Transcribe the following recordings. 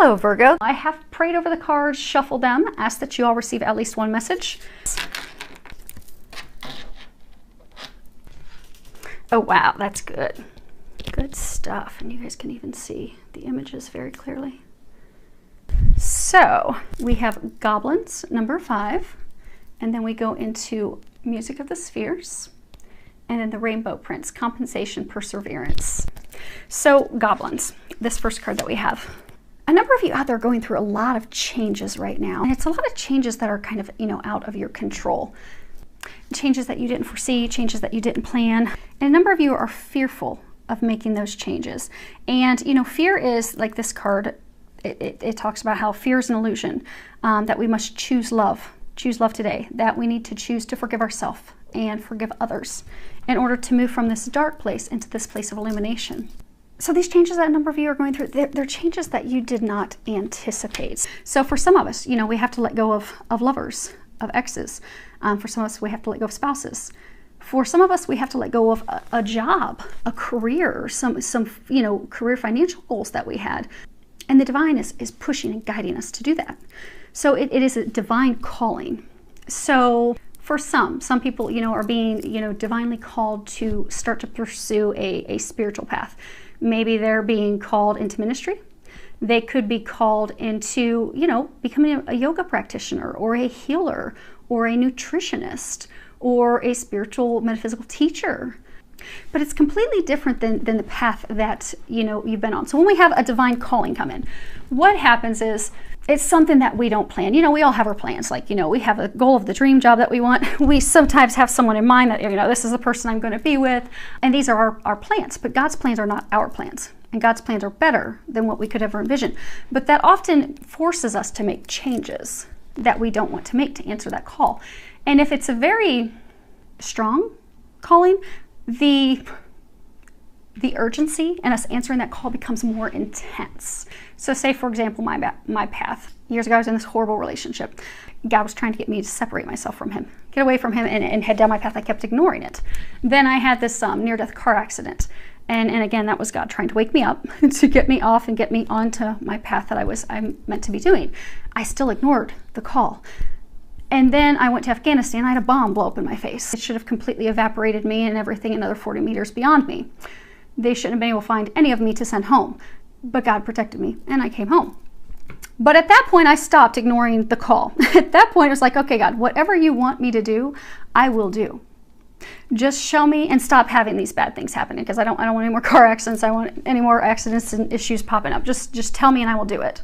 Hello, Virgo. I have prayed over the cards, shuffled them, asked that you all receive at least one message. Oh, wow, that's good. Good stuff. And you guys can even see the images very clearly. So we have Goblins, number 5, and then we go into Music of the Spheres, and then the Rainbow Prince, Compensation, Perseverance. So Goblins, this first card that we have. A number of you out there are going through a lot of changes right now, and it's a lot of changes that are kind of, out of your control. Changes that you didn't foresee, changes that you didn't plan. And a number of you are fearful of making those changes. And, fear is like this card. It talks about how fear is an illusion, that we must choose love today, that we need to choose to forgive ourselves and forgive others in order to move from this dark place into this place of illumination. So these changes that a number of you are going through, they're changes that you did not anticipate. So for some of us, we have to let go of lovers, of exes. For some of us, we have to let go of spouses. For some of us, we have to let go of a job, a career, some career financial goals that we had. And the divine is pushing and guiding us to do that. So it is a divine calling. So for some people, are being, divinely called to start to pursue a spiritual path. Maybe they're being called into ministry. They could be called into, becoming a yoga practitioner or a healer or a nutritionist or a spiritual metaphysical teacher. But it's completely different than the path that, you've been on. So when we have a divine calling come in, what happens is it's something that we don't plan. We all have our plans. Like, we have a goal of the dream job that we want. We sometimes have someone in mind that, this is the person I'm going to be with. And these are our plans. But God's plans are not our plans. And God's plans are better than what we could ever envision. But that often forces us to make changes that we don't want to make to answer that call. And if it's a very strong calling, the urgency in us answering that call becomes more intense. So say, for example, my path. Years ago, I was in this horrible relationship. God was trying to get me to separate myself from him, get away from him and head down my path. I kept ignoring it. Then I had this near-death car accident. And again, that was God trying to wake me up to get me off and get me onto my path that I'm meant to be doing. I still ignored the call. And then I went to Afghanistan. I had a bomb blow up in my face. It should have completely evaporated me and everything another 40 meters beyond me. They shouldn't have been able to find any of me to send home. But God protected me and I came home. But at that point, I stopped ignoring the call. At that point, it was like, okay, God, whatever you want me to do, I will do. Just show me and stop having these bad things happening, because I don't want any more car accidents. I don't want any more accidents and issues popping up. Just tell me and I will do it.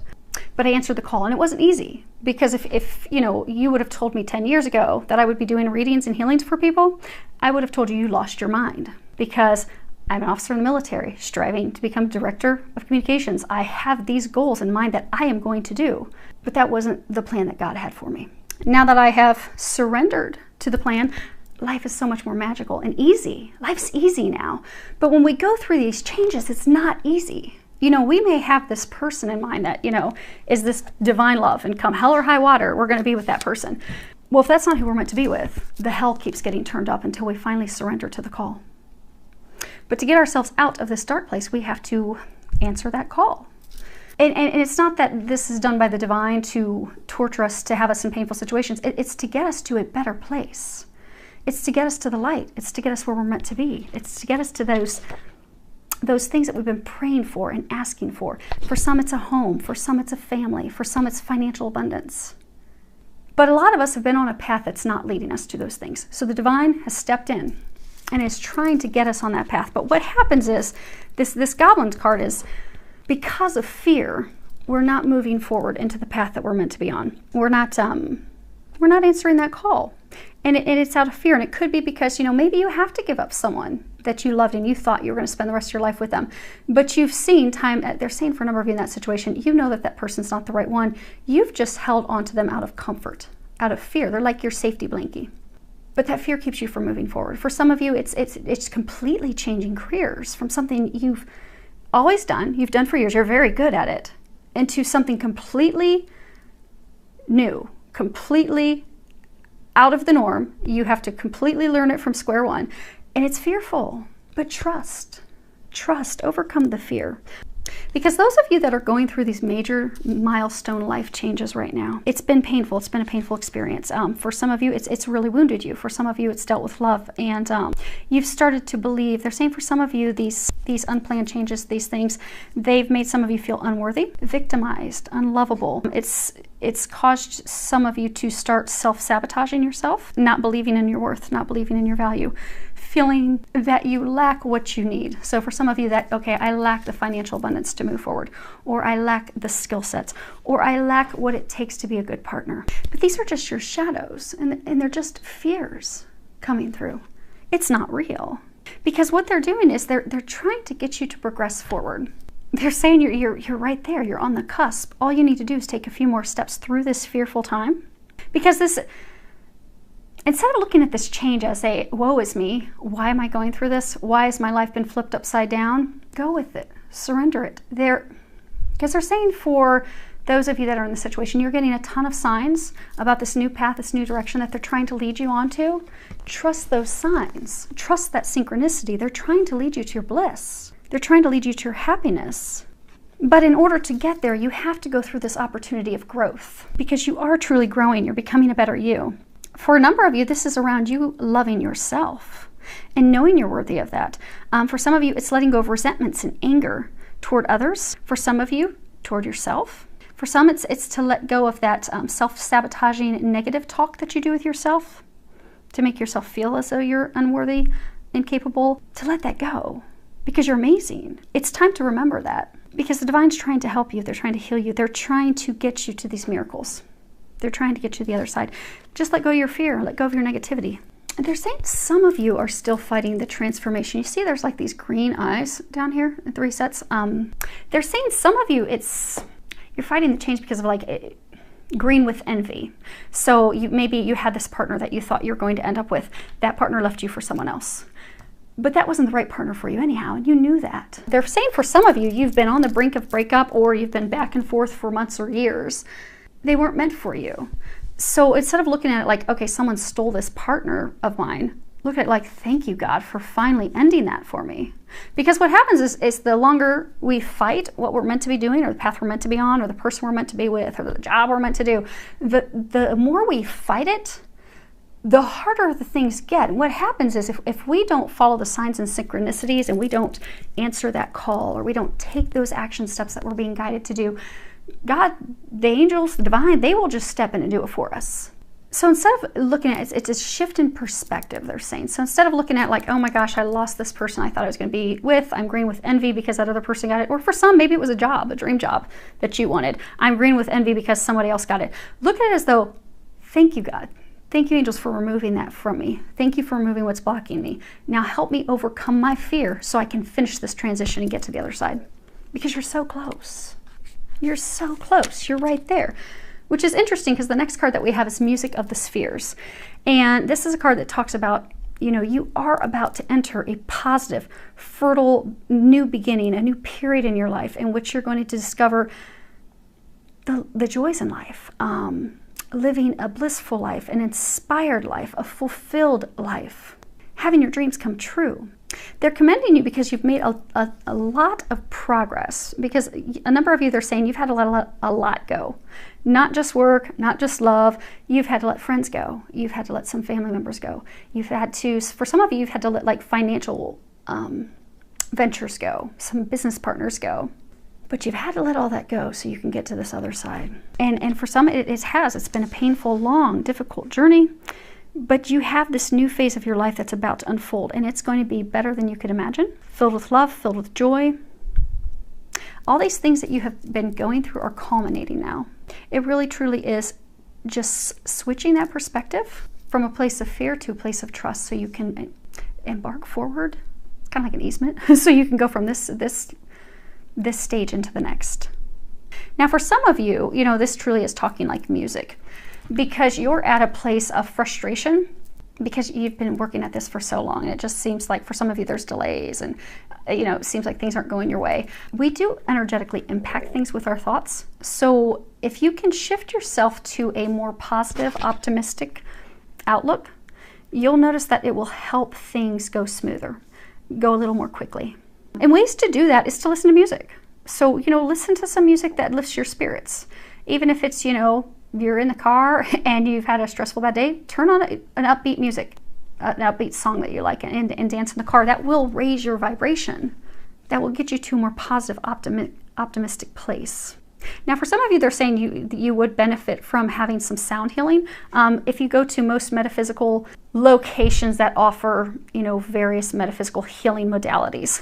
But I answered the call, and it wasn't easy, because if you would have told me 10 years ago that I would be doing readings and healings for people, I would have told you lost your mind, because I'm an officer in the military striving to become director of communications. I have these goals in mind that I am going to do, but that wasn't the plan that God had for me. Now that I have surrendered to the plan, life is so much more magical and easy. Life's easy now. But when we go through these changes, it's not easy. We may have this person in mind that, is this divine love, and come hell or high water, we're going to be with that person. Well, if that's not who we're meant to be with, the hell keeps getting turned up until we finally surrender to the call. But to get ourselves out of this dark place, we have to answer that call. And it's not that this is done by the divine to torture us, to have us in painful situations. It's to get us to a better place. It's to get us to the light. It's to get us where we're meant to be. It's to get us to those things that we've been praying for and asking for. For some, it's a home. For some, it's a family. For some, it's financial abundance. But a lot of us have been on a path that's not leading us to those things. So the divine has stepped in and is trying to get us on that path. But what happens is, this Goblins card is, because of fear, we're not moving forward into the path that we're meant to be on. We're not answering that call. And it's out of fear. And it could be because, maybe you have to give up someone that you loved and you thought you were going to spend the rest of your life with them. But you've seen they're saying for a number of you in that situation, that person's not the right one. You've just held on to them out of comfort, out of fear. They're like your safety blankie. But that fear keeps you from moving forward. For some of you, it's completely changing careers from something you've always done, you've done for years, you're very good at it, into something completely new, completely out of the norm. You have to completely learn it from square one. And it's fearful, but trust, overcome the fear. Because those of you that are going through these major milestone life changes right now, it's been painful. It's been a painful experience. For some of you, it's really wounded you. For some of you, it's dealt with love. And you've started to believe, they're saying for some of you, these unplanned changes, these things, they've made some of you feel unworthy, victimized, unlovable. It's caused some of you to start self-sabotaging yourself, not believing in your worth, not believing in your value, feeling that you lack what you need. So for some of you that, okay, I lack the financial abundance to move forward, or I lack the skill sets, or I lack what it takes to be a good partner. But these are just your shadows, and they're just fears coming through. It's not real. Because what they're doing is they're trying to get you to progress forward. They're saying you're right there, you're on the cusp. All you need to do is take a few more steps through this fearful time. Because instead of looking at this change as a, woe is me, why am I going through this? Why has my life been flipped upside down? Go with it, surrender it. Because they're saying for those of you that are in the situation, you're getting a ton of signs about this new path, this new direction that they're trying to lead you onto. Trust those signs. Trust that synchronicity. They're trying to lead you to your bliss. They're trying to lead you to your happiness. But in order to get there, you have to go through this opportunity of growth because you are truly growing. You're becoming a better you. For a number of you, this is around you loving yourself and knowing you're worthy of that. For some of you, it's letting go of resentments and anger toward others. For some of you, toward yourself. For some, it's to let go of that self-sabotaging negative talk that you do with yourself to make yourself feel as though you're unworthy, incapable, to let that go. Because you're amazing. It's time to remember that. Because the divine's trying to help you. They're trying to heal you. They're trying to get you to these miracles. They're trying to get you to the other side. Just let go of your fear. Let go of your negativity. And they're saying some of you are still fighting the transformation. You see there's like these green eyes down here at the resets. They're saying some of you, you're fighting the change because of like green with envy. So maybe you had this partner that you thought you were going to end up with. That partner left you for someone else. But that wasn't the right partner for you anyhow, and you knew that. They're saying for some of you, you've been on the brink of breakup or you've been back and forth for months or years. They weren't meant for you. So instead of looking at it like, okay, someone stole this partner of mine, look at it like, thank you, God, for finally ending that for me. Because what happens is the longer we fight what we're meant to be doing or the path we're meant to be on or the person we're meant to be with or the job we're meant to do, the more we fight it, the harder the things get. And what happens is if we don't follow the signs and synchronicities and we don't answer that call or we don't take those action steps that we're being guided to do, God, the angels, the divine, they will just step in and do it for us. So instead of looking at it, it's a shift in perspective, they're saying. So instead of looking at like, oh my gosh, I lost this person I thought I was going to be with, I'm green with envy because that other person got it. Or for some, maybe it was a job, a dream job that you wanted. I'm green with envy because somebody else got it. Look at it as though, thank you, God. Thank you, angels, for removing that from me. Thank you for removing what's blocking me. Now help me overcome my fear so I can finish this transition and get to the other side. Because you're so close. You're so close. You're right there. Which is interesting because the next card that we have is Music of the Spheres. And this is a card that talks about, you know, you are about to enter a positive, fertile, new beginning, a new period in your life in which you're going to discover the joys in life. Living a blissful life, an inspired life, a fulfilled life, having your dreams come true. They're commending you because you've made a lot of progress, because a number of you, they're saying you've had to let a lot go. Not just work, not just love. You've had to let friends go. You've had to let some family members go. You've had to, for some of you, you've had to let like financial ventures go, some business partners go. But you've had to let all that go so you can get to this other side. And for some, it's been a painful, long, difficult journey. But you have this new phase of your life that's about to unfold. And it's going to be better than you could imagine. Filled with love, filled with joy. All these things that you have been going through are culminating now. It really, truly is just switching that perspective from a place of fear to a place of trust so you can embark forward. It's kind of like an easement. So you can go from this stage into the next. Now for some of you, you know, this truly is talking like music because you're at a place of frustration because you've been working at this for so long and it just seems like for some of you there's delays and you know, it seems like things aren't going your way. We do energetically impact things with our thoughts. So if you can shift yourself to a more positive, optimistic outlook, you'll notice that it will help things go smoother, go a little more quickly. And ways to do that is to listen to music. So, listen to some music that lifts your spirits. Even if it's, you're in the car and you've had a stressful bad day, turn on an upbeat music, an upbeat song that you like, and dance in the car. That will raise your vibration. That will get you to a more positive, optimistic place. Now, for some of you, they're saying you would benefit from having some sound healing. If you go to most metaphysical locations that offer, various metaphysical healing modalities,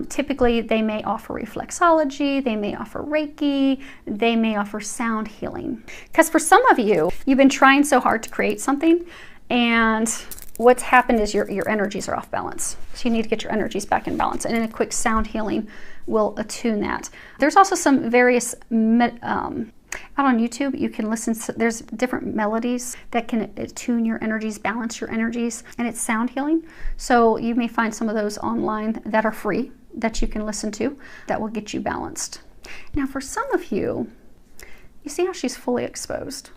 typically they may offer reflexology, they may offer Reiki, they may offer sound healing. Because for some of you, you've been trying so hard to create something, and what's happened is your energies are off balance. So you need to get your energies back in balance. And in a quick sound healing will attune that. There's also some various, out on YouTube, you can listen to, there's different melodies that can attune your energies, balance your energies, and it's sound healing. So you may find some of those online that are free that you can listen to that will get you balanced. Now for some of you, you see how she's fully exposed.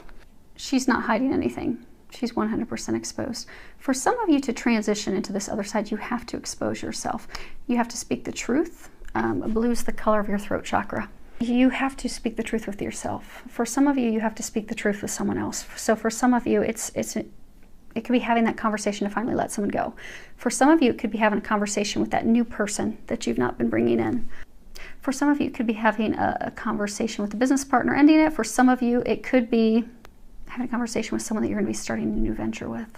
She's not hiding anything. She's 100% exposed. For some of you to transition into this other side, you have to expose yourself. You have to speak the truth. Blue is the color of your throat chakra. You have to speak the truth with yourself. For some of you, you have to speak the truth with someone else. So for some of you, it could be having that conversation to finally let someone go. For some of you, it could be having a conversation with that new person that you've not been bringing in. For some of you, it could be having a conversation with a business partner, ending it. For some of you, it could be having a conversation with someone that you're going to be starting a new venture with.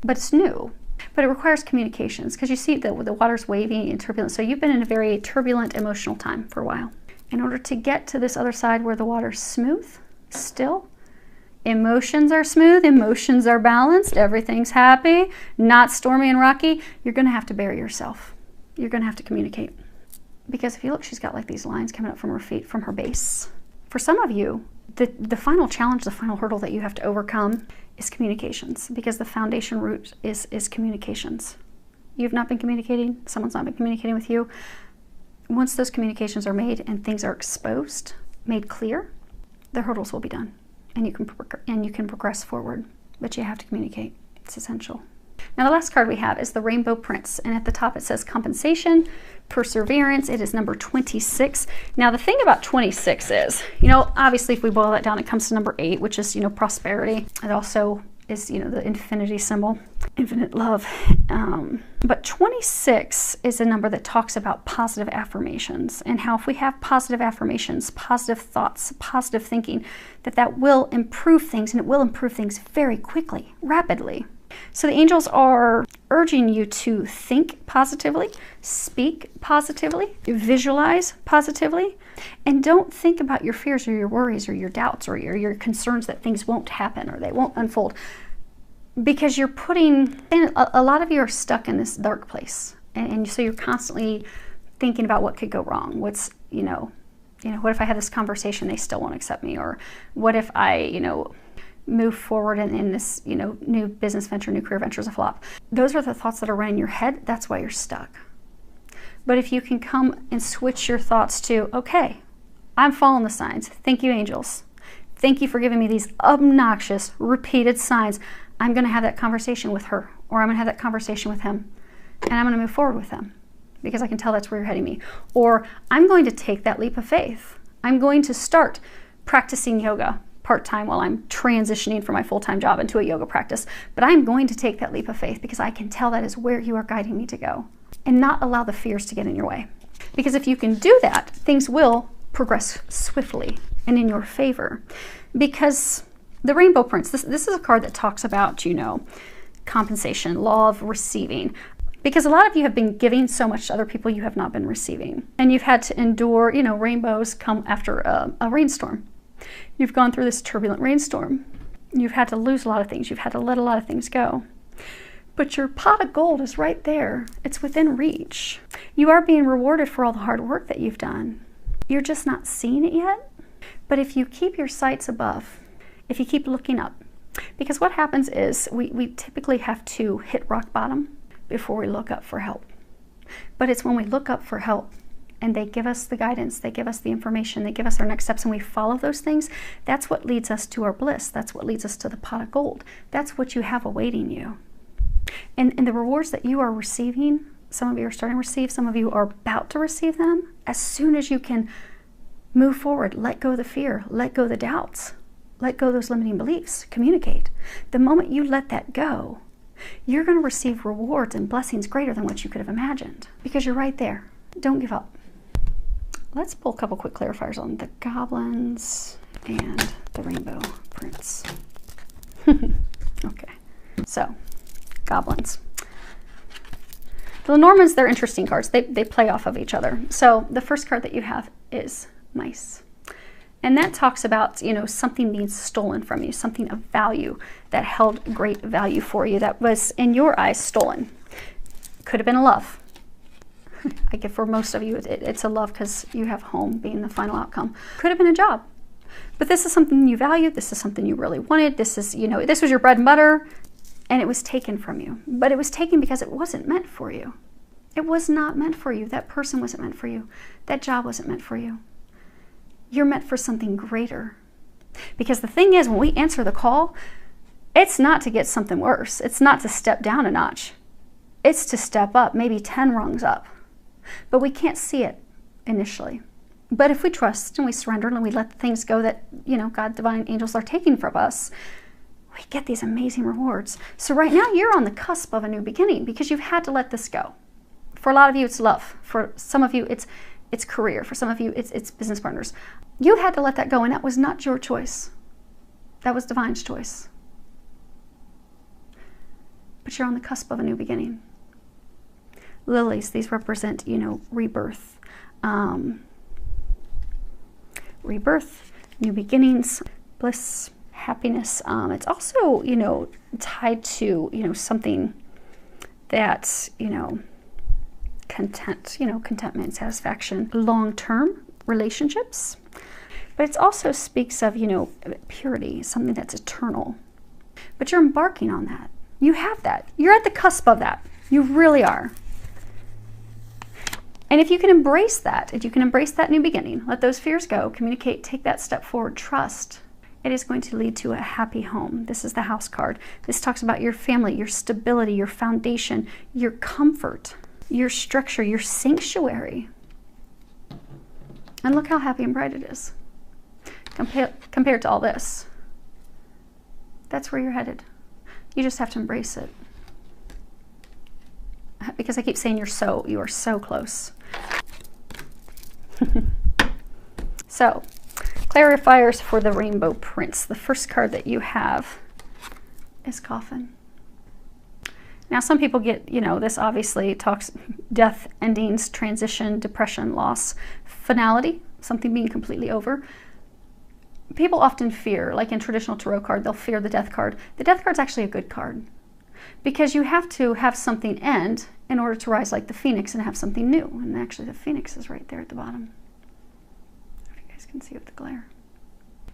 But it's new. But it requires communications, because you see that the water's wavy and turbulent. So you've been in a very turbulent emotional time for a while. In order to get to this other side where the water's smooth, still, emotions are smooth, emotions are balanced, everything's happy, not stormy and rocky, you're going to have to bury yourself. You're going to have to communicate. Because if you look, she's got like these lines coming up from her feet, from her base. For some of you, the final challenge, the final hurdle that you have to overcome is communications, because the foundation root is communications. You've not been communicating, someone's not been communicating with you. Once those communications are made and things are exposed, made clear, the hurdles will be done, and you can progress forward. But you have to communicate. It's essential. Now the last card we have is the Rainbow Prince, and at the top it says compensation, perseverance. It is number 26. Now the thing about 26 is, obviously if we boil that down, it comes to number 8, which is, prosperity. It also is, the infinity symbol, infinite love. But 26 is a number that talks about positive affirmations, and how if we have positive affirmations, positive thoughts, positive thinking, that will improve things, and it will improve things very quickly, rapidly. So the angels are urging you to think positively, speak positively, visualize positively, and don't think about your fears or your worries or your doubts or your concerns that things won't happen or they won't unfold. Because you're a lot of you are stuck in this dark place. And so you're constantly thinking about what could go wrong. What if I have this conversation, they still won't accept me? Or what if I, move forward in this, new business venture, new career venture is a flop. Those are the thoughts that are running in your head. That's why you're stuck. But if you can come and switch your thoughts to, okay, I'm following the signs. Thank you, angels. Thank you for giving me these obnoxious, repeated signs. I'm going to have that conversation with her, or I'm going to have that conversation with him, and I'm going to move forward with them because I can tell that's where you're heading me. Or I'm going to take that leap of faith. I'm going to start practicing yoga part-time while I'm transitioning from my full-time job into a yoga practice. But I'm going to take that leap of faith because I can tell that is where you are guiding me to go, and not allow the fears to get in your way. Because if you can do that, things will progress swiftly and in your favor. Because the Rainbow Prince, this is a card that talks about, compensation, law of receiving. Because a lot of you have been giving so much to other people you have not been receiving. And you've had to endure, rainbows come after a rainstorm. You've gone through this turbulent rainstorm. You've had to lose a lot of things. You've had to let a lot of things go. But your pot of gold is right there. It's within reach. You are being rewarded for all the hard work that you've done. You're just not seeing it yet. But if you keep your sights above, if you keep looking up, because what happens is we typically have to hit rock bottom before we look up for help. But it's when we look up for help and they give us the guidance, they give us the information, they give us our next steps, and we follow those things, that's what leads us to our bliss. That's what leads us to the pot of gold. That's what you have awaiting you. And the rewards that you are receiving, some of you are starting to receive, some of you are about to receive them, as soon as you can Move forward. Let go of the fear. Let go of the doubts. Let go of those limiting beliefs. Communicate. The moment you let that go, you're going to receive rewards and blessings greater than what you could have imagined, because you're right there. Don't give up. Let's pull a couple quick clarifiers on the Goblins and the Rainbow Prince. Okay, so Goblins. The Lenormands, they're interesting cards. They play off of each other. So the first card that you have is Mice. And that talks about, you know, something being stolen from you, something of value that held great value for you that was, in your eyes, stolen. Could have been a love. I get for most of you, it's a love because you have home being the final outcome. Could have been a job. But this is something you valued. This is something you really wanted. This is, you know, this was your bread and butter, and it was taken from you. But it was taken because it wasn't meant for you. It was not meant for you. That person wasn't meant for you. That job wasn't meant for you. You're meant for something greater. Because the thing is, when we answer the call, it's not to get something worse. It's not to step down a notch. It's to step up, maybe 10 rungs up. But we can't see it initially. But if we trust and we surrender and we let the things go that, you know, God, divine angels are taking from us, we get these amazing rewards. So right now you're on the cusp of a new beginning because you've had to let this go. For a lot of you, it's love. For some of you, it's career. For some of you, it's business partners. You had to let that go, and that was not your choice. That was divine's choice. But you're on the cusp of a new beginning. Lilies, these represent, you know, rebirth. Rebirth, new beginnings, bliss, happiness. It's also, you know, tied to, you know, something that's, you know, content, you know, contentment, satisfaction, long-term relationships. But it also speaks of, you know, purity, something that's eternal. But you're embarking on that. You have that. You're at the cusp of that. You really are. And if you can embrace that, if you can embrace that new beginning, let those fears go, communicate, take that step forward, trust, it is going to lead to a happy home. This is the House card. This talks about your family, your stability, your foundation, your comfort, your structure, your sanctuary. And look how happy and bright it is compared to all this. That's where you're headed. You just have to embrace it. Because I keep saying you are so close. So, clarifiers for the Rainbow Prince. The first card that you have is Coffin. Now, some people get, you know, this obviously talks death, endings, transition, depression, loss, finality, something being completely over. People often fear, like in traditional tarot card, they'll fear the death card. The death card's actually a good card because you have to have something end in order to rise like the phoenix and have something new. And actually the phoenix is right there at the bottom. If you guys can see with the glare.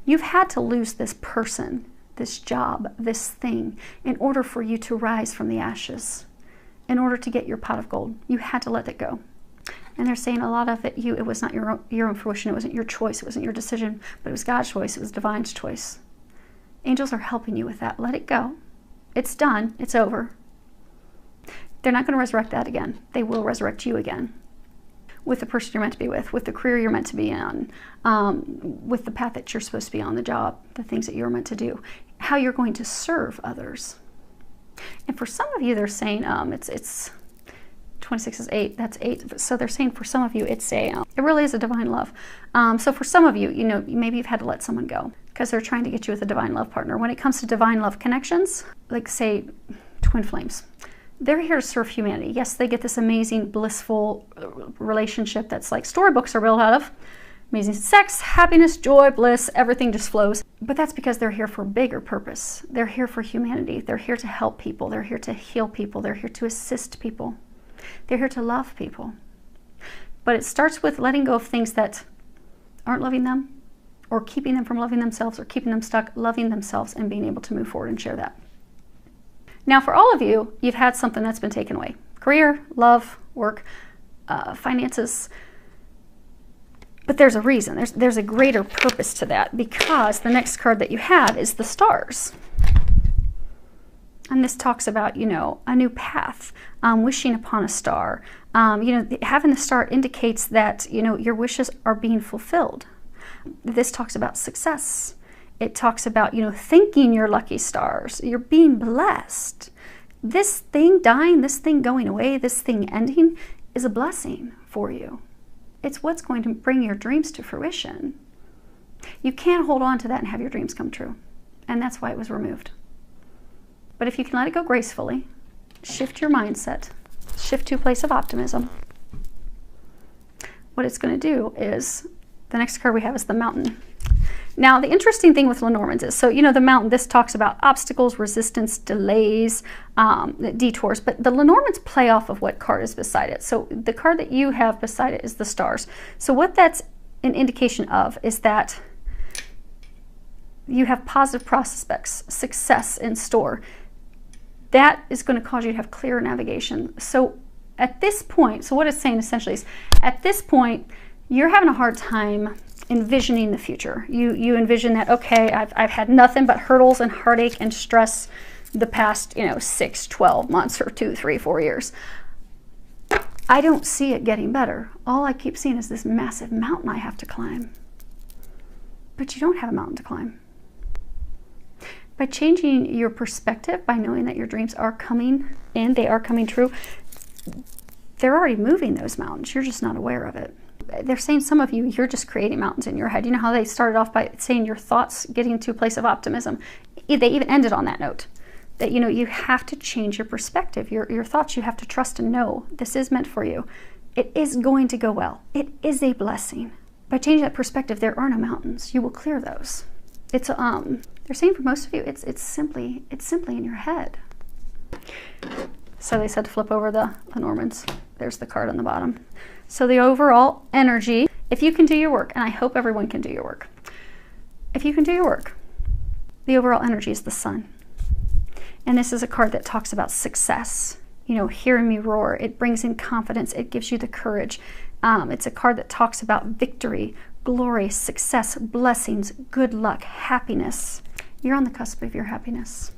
You've had to lose this person, this job, this thing, in order for you to rise from the ashes, in order to get your pot of gold. You had to let it go. And they're saying a lot of it, it was not your own fruition, it wasn't your choice, it wasn't your decision, but it was God's choice, it was divine's choice. Angels are helping you with that. Let it go. It's done. It's over. They're not going to resurrect that again. They will resurrect you again with the person you're meant to be with the career you're meant to be in, with the path that you're supposed to be on, the job, the things that you're meant to do, how you're going to serve others. And for some of you, they're saying it's 26 is 8. That's 8. So they're saying for some of you, it's it really is a divine love. So for some of you, you know, maybe you've had to let someone go because they're trying to get you with a divine love partner. When it comes to divine love connections, like say twin flames, they're here to serve humanity. Yes, they get this amazing, blissful relationship that's like storybooks are built out of. Amazing sex, happiness, joy, bliss, everything just flows. But that's because they're here for a bigger purpose. They're here for humanity. They're here to help people. They're here to heal people. They're here to assist people. They're here to love people. But it starts with letting go of things that aren't loving them, or keeping them from loving themselves, or keeping them stuck loving themselves and being able to move forward and share that. Now, for all of you, you've had something that's been taken away. Career, love, work, finances. But there's a reason. There's a greater purpose to that, because the next card that you have is the stars. And this talks about, you know, a new path, wishing upon a star. You know, having the star indicates that, you know, your wishes are being fulfilled. This talks about success. It talks about, you know, thanking your lucky stars. You're being blessed. This thing dying, this thing going away, this thing ending is a blessing for you. It's what's going to bring your dreams to fruition. You can't hold on to that and have your dreams come true. And that's why it was removed. But if you can let it go gracefully, shift your mindset, shift to a place of optimism, what it's going to do is, the next card we have is the Mountain. Now, the interesting thing with Lenormand's is, so, you know, the Mountain, this talks about obstacles, resistance, delays, detours, but the Lenormand's play off of what card is beside it. So the card that you have beside it is the Stars. So what that's an indication of is that you have positive prospects, success in store. That is going to cause you to have clearer navigation. So at this point, so what it's saying essentially is, at this point, you're having a hard time envisioning the future. You envision that, okay, I've had nothing but hurdles and heartache and stress the past, you know, 6, 12 months or 2, 3, 4 years. I don't see it getting better. All I keep seeing is this massive mountain I have to climb. But you don't have a mountain to climb. By changing your perspective, by knowing that your dreams are coming in, they are coming true, they're already moving those mountains. You're just not aware of it. They're saying some of you, you're just creating mountains in your head. You know how they started off by saying your thoughts getting to a place of optimism? They even ended on that note. That, you know, you have to change your perspective. Your thoughts, you have to trust and know this is meant for you. It is going to go well. It is a blessing. By changing that perspective, there are no mountains. You will clear those. It's they're saying for most of you, it's simply in your head. So they said to flip over the Lenormand's. There's the card on the bottom. So the overall energy, if you can do your work, and I hope everyone can do your work. If you can do your work, the overall energy is the Sun. And this is a card that talks about success. You know, hearing me roar, it brings in confidence, it gives you the courage. It's a card that talks about victory, glory, success, blessings, good luck, happiness. You're on the cusp of your happiness.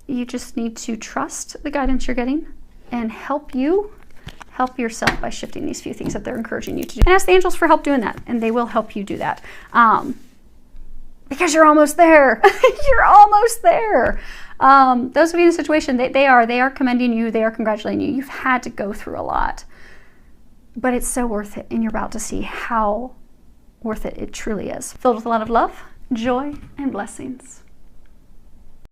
You just need to trust the guidance you're getting and help yourself by shifting these few things that they're encouraging you to do. And ask the angels for help doing that, and they will help you do that. Because you're almost there. You're almost there. Those of you in a situation, they are commending you, they are congratulating you. You've had to go through a lot, but it's so worth it, and you're about to see how worth it truly is. Filled with a lot of love, joy, and blessings.